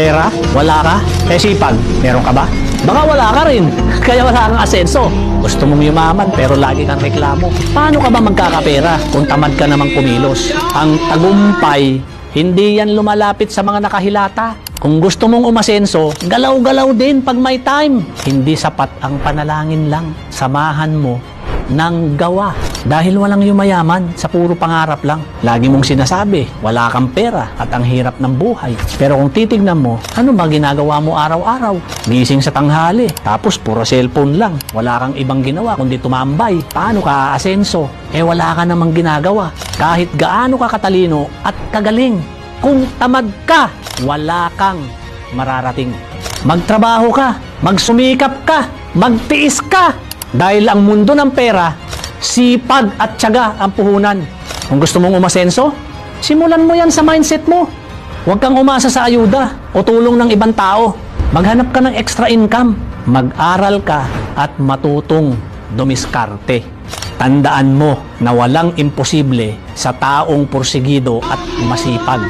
Pera? Wala ka? Sipag? Meron ka ba? Baka wala ka rin, kaya wala kang asenso. Gusto mong yumaman pero lagi kang reklamo. Paano ka ba magkakapera kung tamad ka namang kumilos? Ang tagumpay, hindi yan lumalapit sa mga nakahilata. Kung gusto mong umasenso, galaw-galaw din pag may time. Hindi sapat ang panalangin lang. Samahan mo ng gawa. Dahil walang yumayaman sa puro pangarap lang. Lagi mong sinasabi, wala kang pera at ang hirap ng buhay. Pero kung titignan mo, ano ba ginagawa mo araw-araw? Gising sa tanghali, tapos puro cellphone lang. Wala kang ibang ginawa kundi tumambay. Paano ka aasenso? Wala ka namang ginagawa. Kahit gaano ka katalino at kagaling. Kung tamad ka, wala kang mararating. Magtrabaho ka, magsumikap ka, magtiis ka. Dahil ang mundo ng pera, sipag at tiyaga ang puhunan. Kung gusto mong umasenso, simulan mo yan sa mindset mo. Huwag kang umasa sa ayuda o tulong ng ibang tao. Maghanap ka ng extra income. Mag-aral ka at matutong dumiskarte. Tandaan mo na walang imposible sa taong porsigido at masipag.